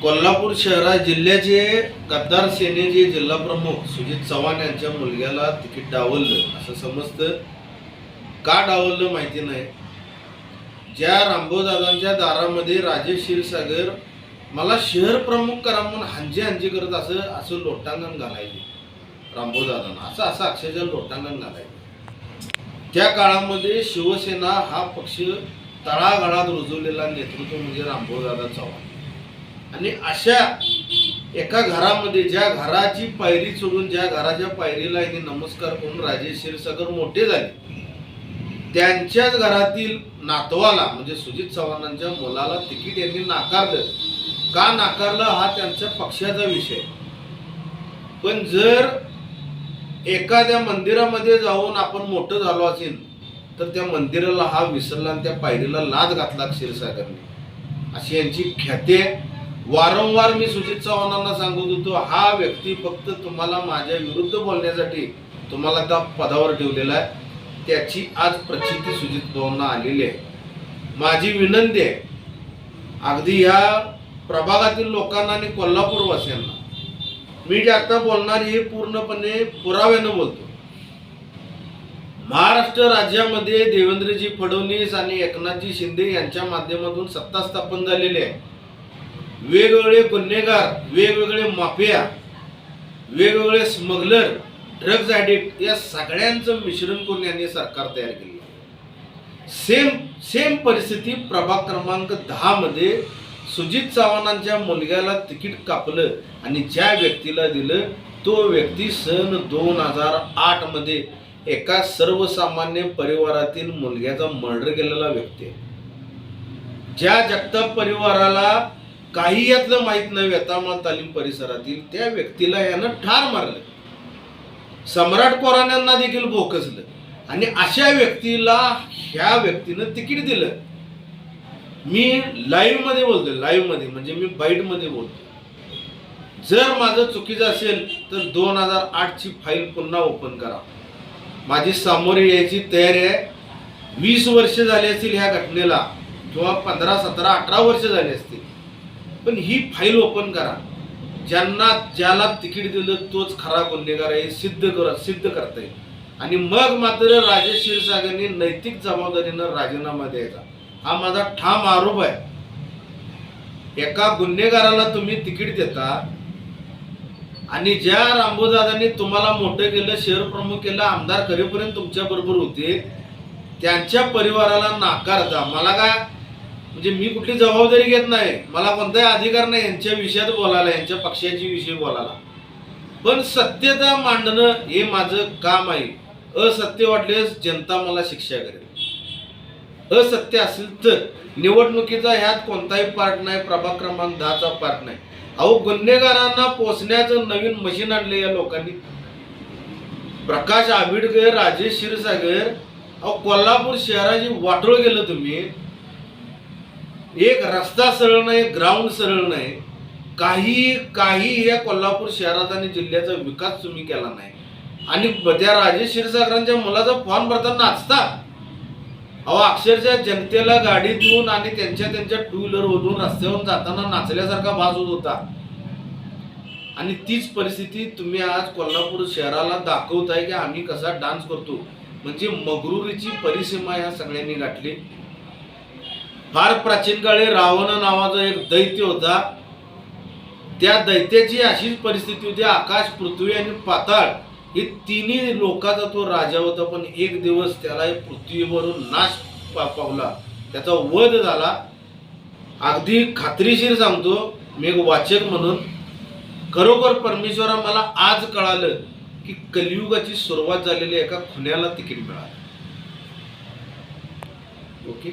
कोल्हापूर शहरा जिल्ह्याचे गद्दार सेनेचे जिल्हा प्रमुख सुजित चव्हाण यांच्या मुलग्याला तिकीट डावललं असं समजतं. का डावललं माहिती नाही. ज्या रामभाऊदादांच्या दारामध्ये राजेश क्षीरसागर मला शहर प्रमुख करा म्हणून हांजी करत असं लोटांगण घालायचे रामभाऊदादांना, असं अक्षरशः लोटांगण घालायचे. त्या काळामध्ये शिवसेना हा पक्ष तळागाळात रुजवलेला नेतृत्व म्हणजे रामभाऊदादा चव्हाण. आणि अशा एका घरामध्ये ज्या घराची पायरी सोडून ज्या घराच्या पायरीला यांनी नमस्कार करून राजेश क्षीरसागर मोठे झाले, त्यांच्याच घरातील नातवाला म्हणजे सुजित चव्हाणांच्या मुलाला तिकीट यांनी नाकारलं. का नाकारलं हा त्यांच्या पक्षाचा विषय. पण जर एखाद्या मंदिरामध्ये जाऊन आपण मोठं झालो असेल तर त्या मंदिराला हा विसरला आणि त्या पायरीला लाद घातला क्षीरसागरने, अशी यांची ख्याती आहे. वारंवार मी सुजित चव्हाणांना सांगत होतो, हा व्यक्ती फक्त तुम्हाला माझ्या विरुद्ध बोलण्यासाठी तुम्हाला त्या पदावर ठेवलेला आहे. त्याची आज प्रचिती सुजित भाऊंना आलेली आहे. माझी विनंती आहे अगदी या प्रभागातील लोकांना आणि कोल्हापूर वासियांना, मी जे आता बोलणार हे पूर्णपणे पुराव्यानं बोलतो. महाराष्ट्र राज्यामध्ये देवेंद्रजी फडणवीस आणि एकनाथजी शिंदे यांच्या माध्यमातून सत्ता स्थापन झालेली आहे. वेगवेगळे गुन्हेगार, वेगवेगळे माफिया, वेगवेगळे स्मगलर, ड्रग्ज ॲडिक्ट या सगळ्यांचं मिश्रण करून यांनी सरकार तयार केलं. सेम परिस्थिती प्रभाग क्रमांक 10 मध्ये सुजित चव्हाणांच्या मुलग्याला तिकीट कापलं आणि ज्या व्यक्तीला दिलं तो व्यक्ती सन 2008 मध्ये एका सर्वसामान्य परिवारातील मुलग्याचा मर्डर केलेला व्यक्ती आहे. ज्या जगताप परिवाराला काही यातलं माहीत नाही, वेताळा तालीम परिसरातील त्या व्यक्तीला यानं ठार मारलं. सम्राट कोराण्यांना देखील भोकसलं आणि अशा व्यक्तीला ह्या व्यक्तीनं तिकीट दिलं. मी लाईव्ह मध्ये बोलतोय, लाईव्ह मध्ये म्हणजे मी बाईट मध्ये बोलतोय. जर माझं चुकीचं असेल तर 2008 ची फाईल पुन्हा ओपन करा. माझी सामोरे यायची तयारी आहे. 20 वर्ष झाली असतील ह्या घटनेला किंवा 15, 17, 18 वर्ष झाली असतील, पण ही फाईल ओपन करा. ज्याला तिकीट दिलं तोच खरा गुन्हेगार आहे सिद्ध करता येईल. आणि मग मात्र राजेश क्षीरसागरने नैतिक जबाबदारीनं राजीनामा द्यायचा, हा माझा ठाम आरोप आहे. एका गुन्हेगाराला तुम्ही तिकीट देता आणि ज्या रामभाऊदादांनी तुम्हाला मोठं केलं, शहर प्रमुख केलं, आमदार करेपर्यंत तुमच्या बरोबर होते, त्यांच्या परिवाराला नाकारता. मला काय म्हणजे मी कुठली जबाबदारी घेत नाही, मला कोणताही अधिकार नाही यांच्या विषयात बोलायला, यांच्या पक्षाची विषय बोलायला. पण सत्यता मांडणं हे माझं काम आहे. असत्य वाटल्यास जनता मला शिक्षा करेल. असत्य असेल तर निवडणुकीचा ह्यात कोणताही पार्ट नाही, प्रभाग क्रमांक 10चा पार्ट नाही. अहो गुन्हेगारांना पोचण्याचं नवीन मशीन आणले या लोकांनी. प्रकाश आंबेडकर, राजेश क्षीरसागर, अहो कोल्हापूर शहराची वाटोळ गेलं तुम्ही. एक रस्ता सरळ नाही, ग्राउंड सरळ नाही, काही या कोल्हापूर शहरात आणि जिल्ह्याचा विकास तुम्ही केला नाही. आणि त्या राजेश क्षीरसागरांच्या मुलाचा फॉर्म भरताना नाचता. अहो अक्षरशः जनतेला गाडीतून आणि त्यांच्या टू व्हीलर मधून रस्त्यावरून जाताना नाचल्यासारखा भास होत होता. आणि तीच परिस्थिती तुम्ही आज कोल्हापूर शहराला दाखवताय की आम्ही कसा डान्स करतो. म्हणजे मगरुरीची परिसीमा ह्या सगळ्यांनी गाठली. फार प्राचीन काळी रावण नावाचा एक दैत्य होता. त्या दैत्याची अशीच परिस्थिती होती. आकाश, पृथ्वी आणि पाताळ हे तिन्ही लोकांचा तो राजा होता. पण एक दिवस त्याला पृथ्वीवरून नाश पावला, त्याचा वध झाला. अगदी खात्रीशीर सांगतो मी एक वाचक म्हणून, खरोखर परमेश्वरा मला आज कळालं की कलियुगाची सुरुवात झालेली एका खुन्याला तिकीट मिळालं. ओके.